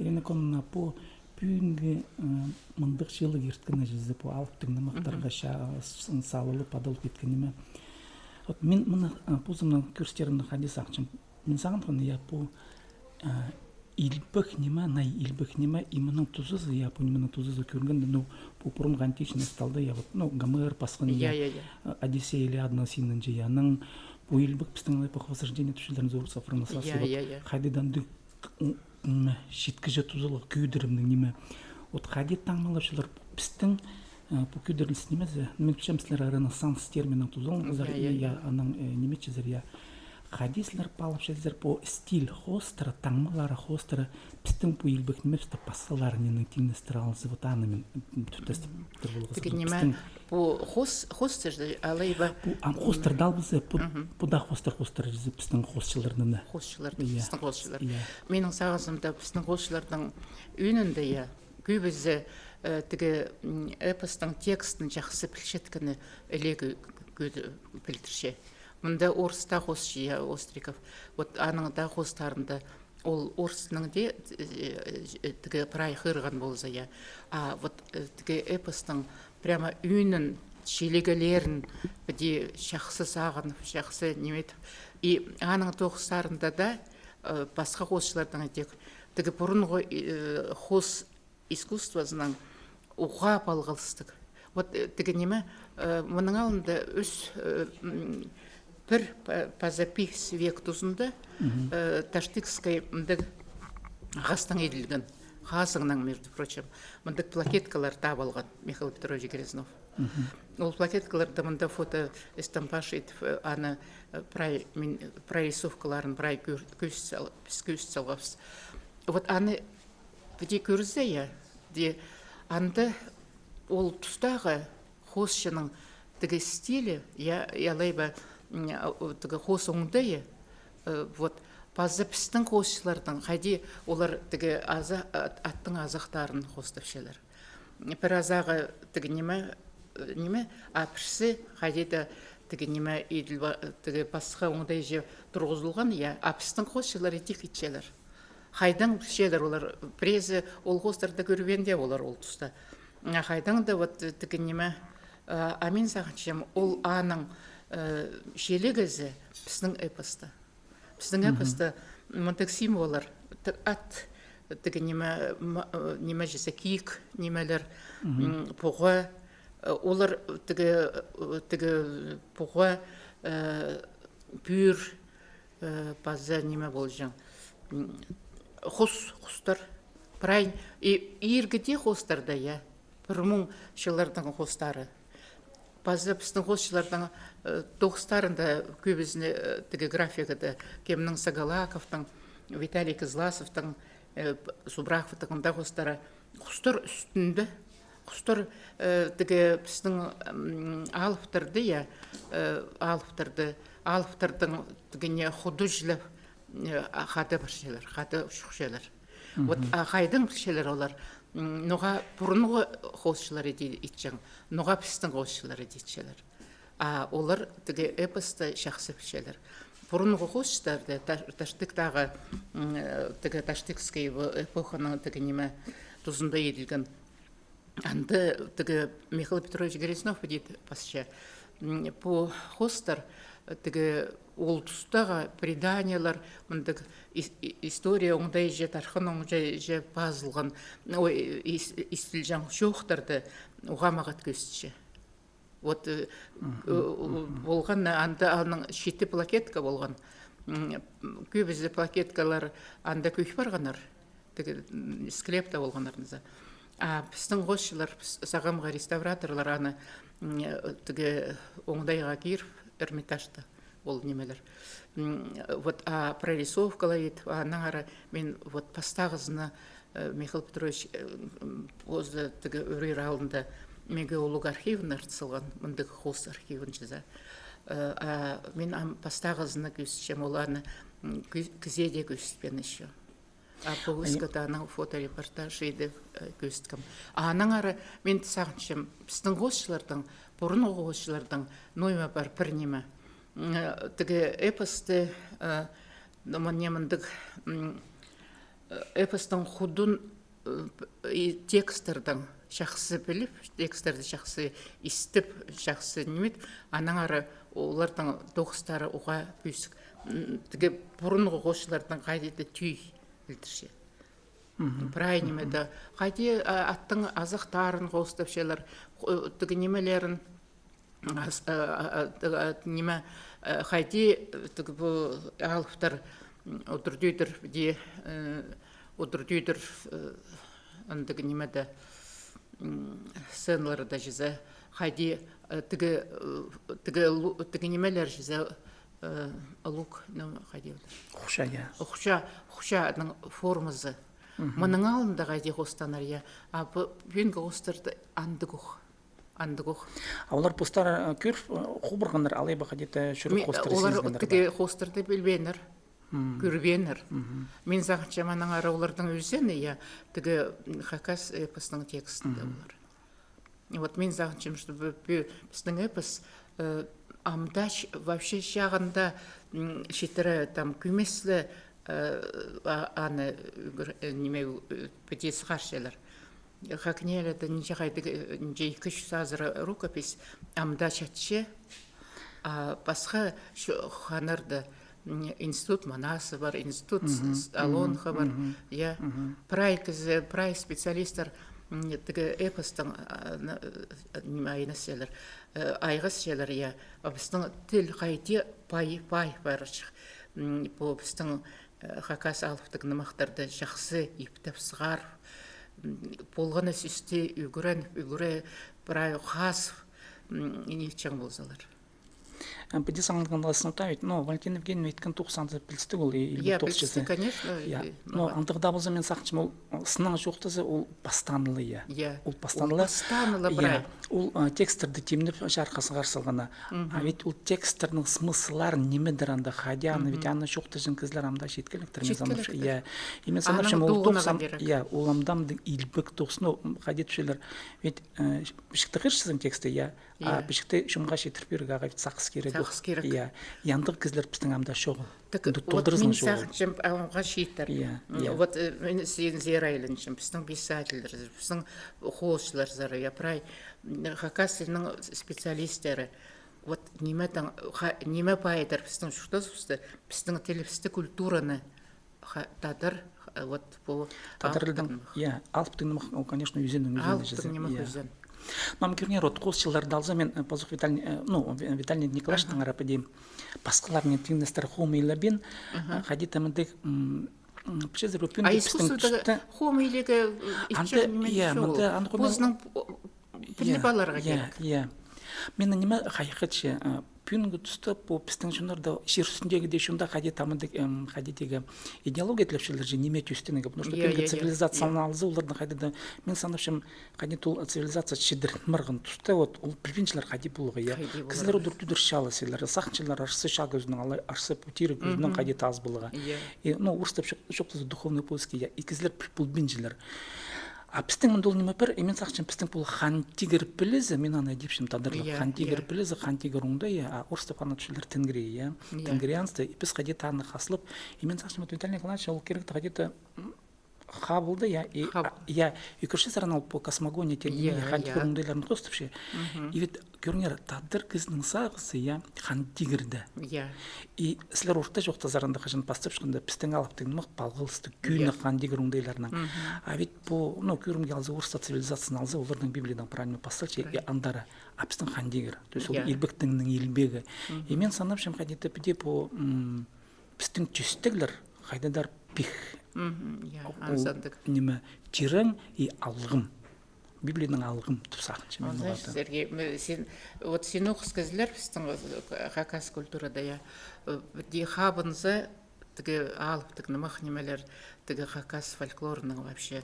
Перенеконна по пүйінгі мыңдық жылы ерткіні жезі по алыптың намақтарға салылы падылып кеткеніме. Мен мұны пұзымның көрстерімді қадес ақчым. Мен саған тұғын, я по илбық нема, най илбық нема, имының тұзызы, я по имының тұзызы көргенде, ну, по бұрын античный сталда, я вот, ну, Гомер, Пасхан, Одиссея или одна синын же, яның, по илбық пістің по восхождение түшілдерін зор сафырнасасы, қайдыдан дүк шеткіжі тұзылы күйдірімнің неме. Вот қайды таңмалашылар пістің по күйдіріліс немезе, мен күшемсілер ренессанс терминің тұзылын, я аның немечезер, я Хадислер палапшезер по стиль хостера, таңмалары хостера, пістің по елбік немепсті пассалары ненің теңнестір алысы вот анымен түтесті тұрғылғысы. Теге неме по хостер, алайба... Хостер дал бізі, бұда хостер жезі пістің хостшыларының. Хостшылардың, пістің хостшылар. Менің сағызымда пістің хостшылардың үйінінде, я, көбізі теге эпостың текстін жақсы пілшеткіні әлегі пілдірше. Мұнда орыста хосшы, Остриков. Вот аның да хостарында ол орысының де тіге прай қырған болза, я. А вот тіге эпостың прямо үйінің шелегелерін біде шақсы сағын, шақсы неметіп. И аның тоқыстарында да басқа хосшылардың тіге бұрынғы хос искусствосының уға балғылыстық. Вот тіге неме, мұның алында өз бір позапис век тұзында Таштикскай ғастың еділген, ғасыңның, между прочим, мұндық плакеткалар табылған Михаил Петрович Грязнов. Ол плакеткаларда мұнда фото эстампаж етіп, аны прорисовкаларын прай көз салғапсыз. Вот аны біде көрізде, я, де анды ол тұстағы хосшының тіге стилі, я лайба тіге хос оңдайы, вот, базы пістің хосшылардың, қайде олар тіге аттың азақтарын хостапшелер. Бір азағы тіге неме, апшысы қайде да тіге неме тіге басқа оңдай же тұрғызылған, я, апшыстың хосшылар етек етшелер. Қайдан пішелер олар, презі ол хостарда көрбенде олар ол тұста. Қайдан да вот тіге неме, амин сағыншым, ол аның шелегізі пісінің эпосты. Пісінің эпосты мұндық символар, ат, тіге неме жесе киік, немелер, бұғы, олар тіге бұғы, пүр, базы неме бол жан. Хостар, прай, ергіде хостарда, я, бір мұң шылардың хостары. Базы пістің хостшылардың тоғыстарында көбізіне тіге графикада кемнің Сагалаковтың, Виталий Кызласовтың, Субраховтың да хостары. Хостар үстінде, хостар тіге пістің алыптарды, я, алыптардың тігіне худу жылып қады бір шелер, қады ұшық шелер. Вот қайдың бір шелер олар. Ноға бұрынғы хостшылар етчен, ноға пістің хостшылар етчелер. Олар тіге эпосты шақсы пішелер. Бұрынғы хостшыларды Таштиктағы, тіге Таштикский эпоханың тіге неме тұзында еділген. Анды тіге Михаил Петрович Грязнов дейді пасша. По хостар тіге ол тұстағы преданиялар, мұндық история оңдай же, тархын оңдай же базылған, истілжан шоқтарды оғамағат көстіші. Вот болған, анда аның шеті плакетка болған. Көбізі плакеткалар анда көк барғанар, склепта болғанарыныза. Біздің ғошылар, сағамға реставраторлар аны оңдайға кер, Эрмитажда ол немелер. Вот прорисовкалар етіп, аңара мен вот пастағызына Михаил Петрович өзі үрер алдында Мегаолог архивін артысылған, мұндық хос архивін жыза. Мен пастағызына көсішем, ол аны күзеде көсіпен еще. Повыската аның фоторепортаж еді көстікім. Аның ары мен сағыншым, біздің ғосшылардың, бұрын ғосшылардың нойма бар бір неме. Тіге эпосты неміндік эпостың худун текстердің жақсы біліп, текстерді жақсы істіп, жақсы немет, анаң ары олардың доғыстары оға бүйсік. Тіге бұрынғы қошылардың қайдеді түй білдірше. Прай немеді. Қайде аттың азықтарын қостып шелер, тіге немелерін, неме, қайде тіге бұл алыптар отырдүйдір, де отырдүйдір, андығы немеді, сценалары да жезе, қайде тіге немелер жезе, лук, қайде өді? Құша формызы. Мұның алында қайде қостанар, я. Бүйінгі қостарды андығық. Олар постар көр құбырғандар, алай бақа деті жүріп қостары сезгендер. Олар тіге қостарды білбенір, көрбенір. Мен зағынша маның ары олардың өзені, я, тіге Хакас эпосының текстінде олар. Вот мен зағыншым, что біздің эпос амдач вообще шағында шетірі там күмеслі аны неме петесі қаршылар. Хакнелі да неше қайды неше 2-3 сазыры рукопись амдач атшы, басқа ханырды институт Манасы бар, институт Алонха бар, прай специалистар эпостың айнасылар, айғыз шелер, біздің тіл қайде пай барышық. Бұл біздің Хакас алыптық нымақтарды жақсы ептіп сығар, болғаны сүсті үгірі бірай қасып, нефтен болзалар. Педи саңдығында сыныпта, Валентин Евгеньевна еткен 90-ды білісті ол. Білісті, конечно. Антығда болза мен сақчым, ол сынақ жоқтызы, ол бастанылы. Ол бастанылы. Бірай. Ол текстерді темініп жарқасы қарсылғана. Ведь ол текстердің смыслар немедір анда қадияны, ведь аны жоқтызын кізлер амда жеткеліктір. Мен санапшым, ол амдамдың илбік 90, қадет үшелер. Ведь бішікті қыршызын тексті, бішікті жұмға жетіріп беруге ағай сақыс керек. Яндық кізлер біздің амда шоғыл. Мен сақчым ауынға шейтір. Вот мен сен зерайлыншым, біздің писательдер, біздің қолшылар зары, япырай, Хакасының специалистері, вот неме пайдар біздің шуқтазысты, біздің телевізді культураны тадыр, вот бұл алыптың. Алыптың, конечно, үзенің үзен. Мам көрнер от қолшыларды алза мен Пазух Виталий Николаевичтың арапыде басқалармен теңдестір хомейлер бен қади тамындық пішезір өпін искусствода хомейлігі өзінің пілібаларға керек. Мен неме қайықытшы пүнгі түсті по пістің жонарда шер үстіндегі де шонда қади тамындық қадидегі идеология тілепшілер же неме түйістенегі, потому что пүнгі цивилизацияны алзы олардың қадида мен санапшым қади тұл цивилизация шедір мырғын түсті, ол білбеншілер қади бұлығы, кізлер ұдыр түдір шалы селер, сақыншылар арсы шағы өзінің, арсы путирі өзінің қади таз бұлығы. Ұрстап шоқтызы духовный поиски, кізлер білбеншілер. Пістің мұндол неме бір, емен сақшын пістің бұл хан тигір білізі, мен ана депшім тадырлы, хан тигір білізі, хан тигір ұңды, орыстап ана түшілер тінгірей, тінгіриянсты, епіс қаде тағыны қасылып, емен сақшын Виталий Николаевич, ол керекті қадеті қабылды, екірші саран алып по космогония тергеме, хан тигір ұңдайларын қостыпшы. И ведь көрінер, тадыр кізінің сағысы, хан тигірді. И сілер орта жоқта зарында қажын бастып шықында пістің алыптың мұқ балғылысты күйіні хан тигір ұңдайларының. А ведь по көрімге алзы орыста цивилизацияны алзы, олардың библиядан правильно бастылшы, андары, а пістің хан тигір. То есть ол елбіктіңнің елбегі. И мен санапшым қадеті біде по пістің түстігілер қайдадар пих. Неме тирен и алғым. Библияның алғым тұпсақыншы мен оларды. Вот сен оқыс кізілер біздің Хакас культурада, де хабынзы тіге алыптық нымақ немелер тіге Хакас фольклорының вообще.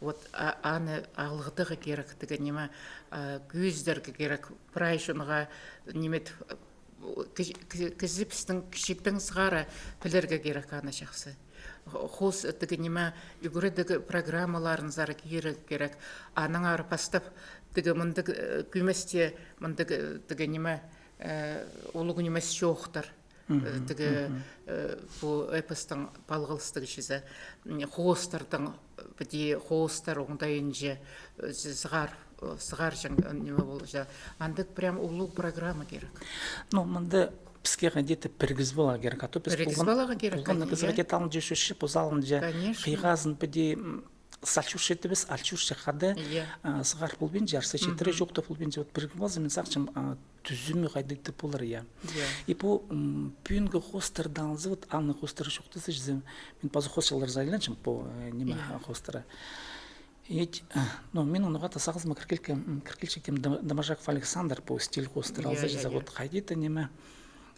Вот аны алғыдығы керек, тіге неме көздерге керек, прайшынға немет кізі біздің кішіктің сығары пілерге керек аны жақсы. Хос тігі неме үгірідігі программаларын зары керек, аның ары бастап тігі мұндық күместе, мұндық тігі неме олығы немес жоқтыр. тігі бұл эпостың балғылыстығы шізі хоостардың біде хоостар оңдайын же сығар жың неме болды же андық прям улуу программа керек. Ну, мында бізге ғадеті піргіз бола керек. А то біз Піргіз болаға керек, бұлғаны біз конечно. ғадет алын жешуші, бұзалын же Конечно. қиғазын біде салчуш етібіз, алчуш шақады Иә. сығар бұлбен же, арсы четірі жоқты бұлбен же, біргі болзы, мен сақчым түзімі ғадеті болар, я. И по пүйінгі хостарданызы, вот анны хостары жоқтысы же, мен пазы хосталар зайланчым по нема хостары. Ну, мен оныға тасағызыма кіркелшектем Домажаков Александр по стиль хостар алзы же, вот қайдеті неме.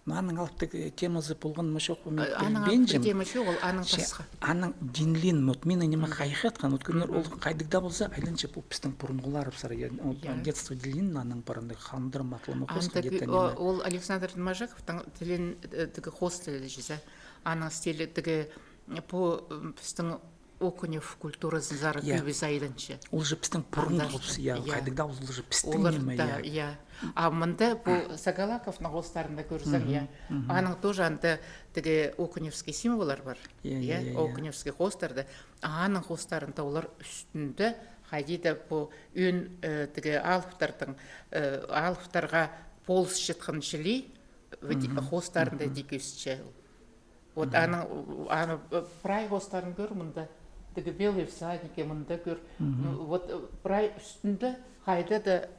Но аның алыптық темазы болған мұшоқ бұл Аның алыптық темасы ол аның тасқа. Аның динлин, вот мені неме қайқатқан, вот күнер ол қайдықда болса, айланча бұл пістің бұрынғылар бұсар, детство дилин аның барынды қандыр мақылымы қосты деді неме. Ол Александр Домажаковтың тілін тігі хостелі жезі, аның стилі тігі по пістің Окунев культурасын зары көбіз айданшы. Ол же пістің бұрынғы құлпсы, қайдықда ол же пістің неме, я. А мында бұл Сагалаковның хостарында көрсем, аның тоже анды тігі Окуневский символар бар. Окуневский хостарды. Аның хостарында олар үстінде қайдейді бұл өн тігі алыптарға полыс жетқын шілей хостарында декесші. Вот аның прай хостарын көр мұнда. Тігі белый всаднике мұнда көр. Вот прай үстінде қайда да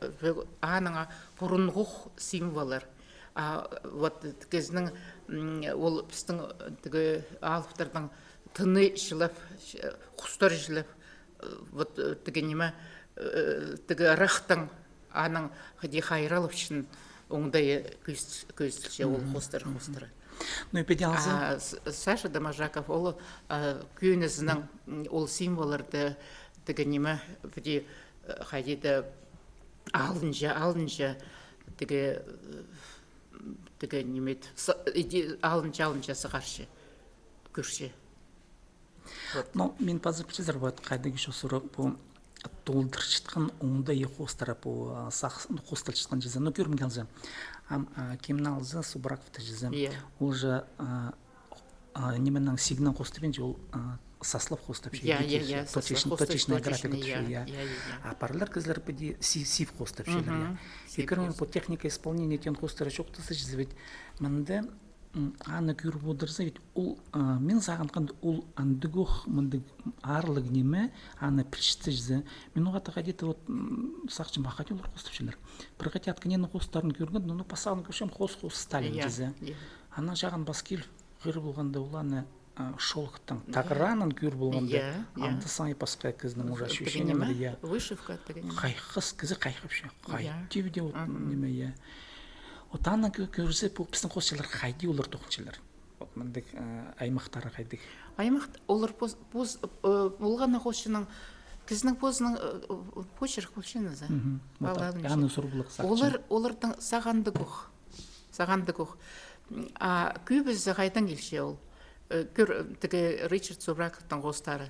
аныңа бұрынғық символар. Вот кезінің ол біздің тігі алыптардың тыны жылап, құстар жылап, вот тігі неме, тігі рақтың аның қади қайралып үшін оңдай көзілше ол құстары. Ну и педиалзы. Саша Домажаков ол күйінізінің ол символарды тігі неме біде қайдеді алынша тігі немет алынша сығаршы көрші. Ну, мен пазы пчезар бат қайдығы шо сұры бұл толдыр шытқан оңда е хостара бұл хостал шытқан жезі. Ну, көрім келзі. Кемналзы Субраковты жезі. Ол же неменің сигнал хосты бен же ол сослов хостап ше. Точечная графика ше. А параллер кізлер біде сив хостап ше. Екірмен по техника исполнения тен хостары жоқтысы жезі ведь мінді аны көріп отырса ведь ол мен сағынған ол андығық мындық арлық неме аны піршісті жезі. Мен оғаты ғадеті вот сақчым бақат олар хостап шелер. Бір ғати атқанені хостарын көрген, но пасағын көршем хост Сталин жезі. Ана жағын баскел ғыр болғанда оланы шолықтың тағыранын көр болғанда анды саңай пасқа кізінің уже ощущением я вышивка қайқыз кізі қайқып ше қайты де вот неме я вот аны көрсе бұл біздің қосшылар қайды олар тоқыншылар вот мындық аймақтары қайдық аймақ олар болғаны қосшының кізінің позының почерк болшыны за аны сұрғылық сақчы олардың сағанды көқ а көбізі қайдан келше ол тігі Ричард Зубраковтың қостары.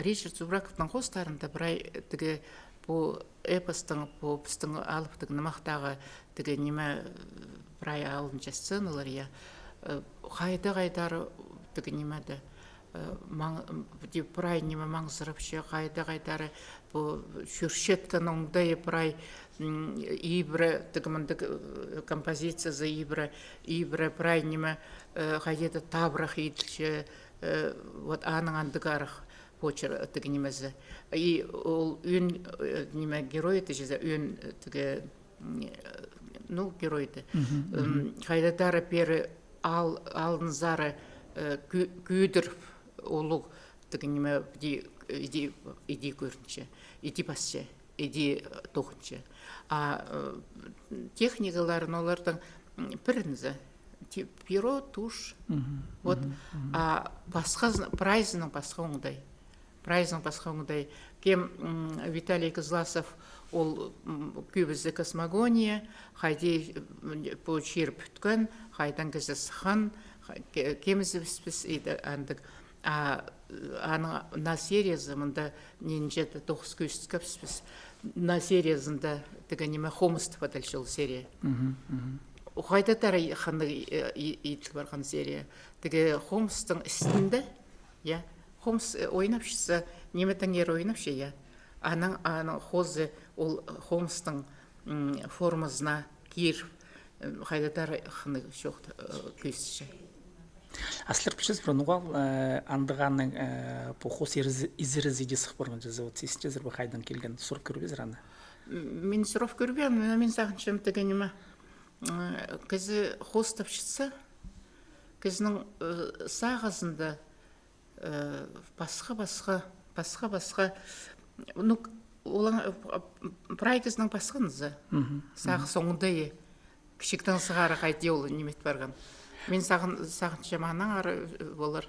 Ричард Зубраковтың қостарында бірай тігі бұл эпостың, бұл біздің алыптың нымақтағы тігі неме бірай алынша сценалар, я қайдары тігі немеді бірай неме маңызырыпшы, қайдары бұл шүршеттің оңдайы бірай ибрі, тігіміндік композициясы ибрі бірай неме қайдеті табрақ еділші, вот аның андығарық почер тігі немезі. И ол өн неме геройды жезі, өн тігі, ну, геройды. Қайдадары пері алынзары күйдір олу тігі неме иди көрінші, иди басшы, иди тоқыншы. А техникаларын олардың бірінізі, перо, тушь, вот, а прайзының басқа оңдай. Кем Виталий Козласов, ол көбізі космогония, қайде по черп түткен, қайдан кізі сыхан, кемізі біспіс еді андық. А на сериязымында ненжеті 9 көз көпіспіс. На сериязында тігі неме хомысты падальшыл серия. Қайда тәрі қанды етілі барған серия. Теге Холмстың істінде, Холмс ойнапшысы, неметтің ер ойнапшы, аның хозы ол Холмстың формасына кир қайда тәрі қанды жоқ көйсіші. Аслар пишес про нугал андыганның похос изерезиди сықпырған жазы вот сесінде зірбі қайдан келген сұрып көрбез раны? Мен сұрып көрбем, мен сағыншым тегенеме кізі хостап шытса, кізінің сағызында басқа, ну, прай кізінің басқанызы, сағы соңында кішіктің сығары қайты олы немет барған. Мен сағыншым аңнан ары болар.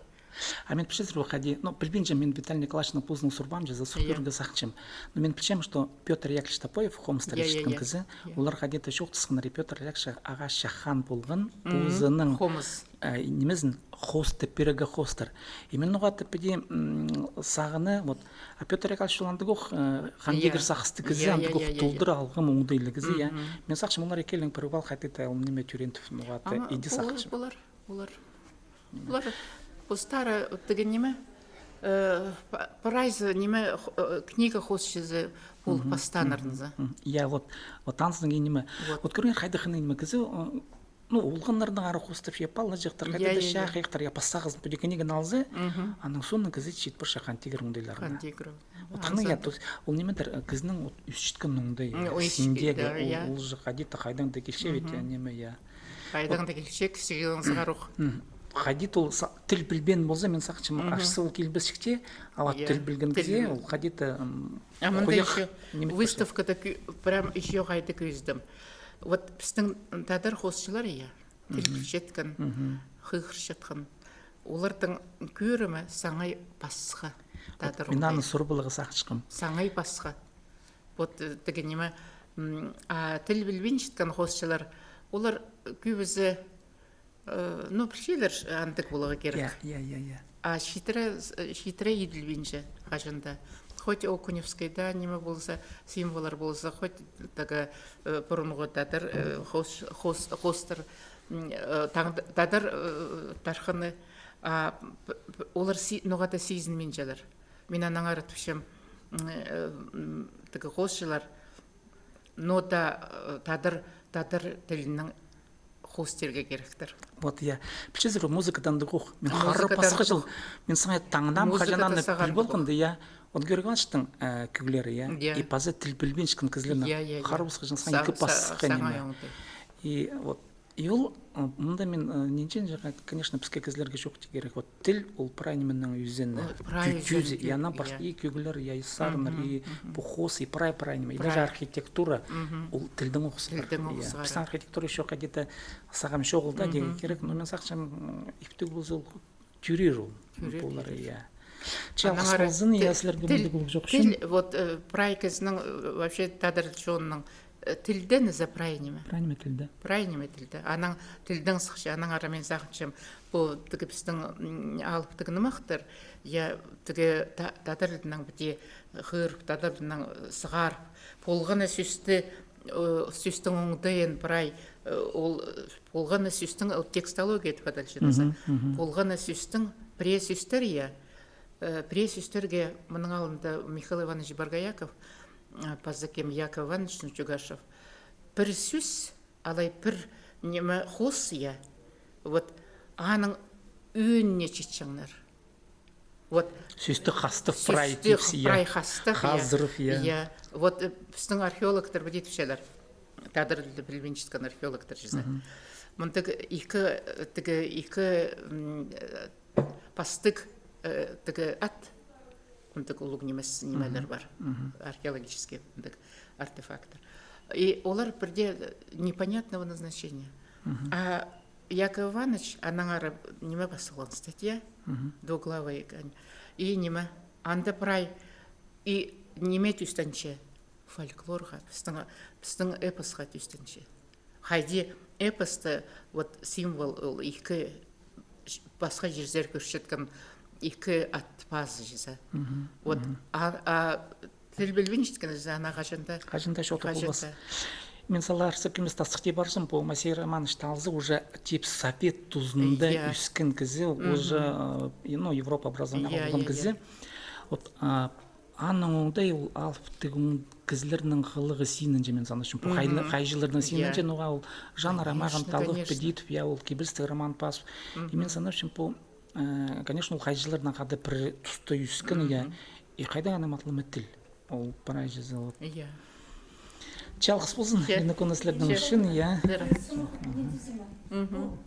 А мен пишет выходи, ну, прибинже мен Виталий Николаевич пузнал сурбам, за сухирга сахчем. Но мен причем, что Петр Яковлевич Топоев, хомстаричкан кызы, улар ходит еще тысқанары Петр Яковлевич ага шахан болған, пузының немезін хосты, перега хостар. Именно вот педи сағыны, вот, а Петр Яковлевич оланды гоқ, хандегір сақысты кызы, анды гоқ толдыр алғым оңдайлы кызы, я. Мен сақшым, олар екелің пірвал қайтеті, ол неме тюрентов, ну, вот, иди сақшым. Олар. Бұл стары деген неме, прайзы неме книга хосшызы бұл постанарнызы. Я вот ансының неме, вот көрген қайды қының неме кізі, ну, олғанлардың ары қостып епалла жақтар, қайды да шақ ектар, я пассағызын пөде книга налзы, аның соның кізі чет бір шақан тегір оңдайларына. Отқаны я, ол немедір кізінің үстшіткен оңдай, сендегі, ол жақ адита қайдан да келше бет, неме, я. Қайдан да келше, кісігілің сығаруқ. Хадит ол тіл білбен болса, мен сақчым ашсы ол келбесікте, ал тіл білген кізе, ол хадиты қойық. Выставкада прям еще қайды көздім. Вот біздің тәдір қосшылар, тіл білшеткен, қиғыр шеткен. Олардың көрімі саңай басқа. Мен аны сұрбылығы сақшықым. Саңай басқа. Вот дегенеме, тіл білбен шеткен қосшылар, олар көбізі ну, білшелер андық болығы керек. А шитре еділбенші қажында. Хоть Окуневскайда неме болса, символар болса, хоть бұрынғы дадыр, хостыр, дадыр тарқыны, олар ноғада сезінмен жалар. Мен анан аратышым, хостшылар, нода дадыр тілінің хостерге керектір. Вот я пішезір музыкадан да қоқ. Мен қары пасқы жыл. Мен саңай таңнам қажананы біл болғанды, я. Вот көрген аштың күгілері, я. И пазы тіл білбен шықын кізлеріне. Қары пасқы жыл саңай екі пасқы неме. И вот, и ол, мұнда мен ненчен жаға, конечно, бізге кізлерге жоқ те керек. Вот тіл, ол прай неменің үзені. Жүзі, и ана бақ, и күгілер, и сарыныр, и пухос, и прай неме. И даже архитектура, ол тілдің оқысы. Біздің архитектура еще қадеті сағам шоғылда деген керек, но мен сақшам ипті болзыл тюрер ол. Болар, я. Чал қысылзын, я сілерге мұнды болып жоқ үшін. Тіл, вот прай кізінің, вообще тадыр жонның, тілден за прайнеме. Прайнеме тілді. Прайнеме тілді. Аның тілдің сықшы, аның арамен сақыншым, бұл түгі біздің алып түгіні мақтыр, я түгі тадырдың біде ғыр, тадырдың сығар, болғаны сүстің оңдайын прай, болғаны сүстің текстология етіп адалшынызы. Болғаны сүстің пресүстер, я. Пресүстерге мұның алында Михаил Иванович Баргаяков, Пазакем Яков Иванович Чугашев. Бір сүз, алай бір неме хос, я. Вот, аның үйінне четчіңнер. Вот, сүсті қастық прай тепсі, я. Прай қастық, қазырып, я. Вот, біздің археологтар бідет үшелер. Тадырылды білбен жеткен археологтар жүзі. Мұндық екі пастық ат, мұндық ұлық немелер бар, археологический артефактор. И олар бірде непонятного назначения. А Яков Иванович, анаңары неме басылған статья, двуглавая, и неме, анда прай, и неме түстенче фольклорға, біздің эпосқа түстенче. Хайди эпосты, вот символ, екі басқа жердер көрсеткен екі атпазы жезі. Вот, тіл білбен жеткен жезі, ана қажында. Қажында шоты болбасы. мен саларсы кемес тасықты барсам, по Масей Романович талзы уже тип Совет тузында үскен кізі, уже, Европа образование болған кізі. Вот, аның оңдай ол алып тегін кізлерінің ғылығы синінже мен санашым. Қай жылырдың синінже, ноға ол жан арамаған талық педитов, ол кебілсті роман пас. И мен санашым, конечно, ол қай жылырдың қады бір тұсты үскен, и қайда ғана матылы мәттіл. Ол парай жазы. Чалғыс болсын, енді көнесілердің үшін,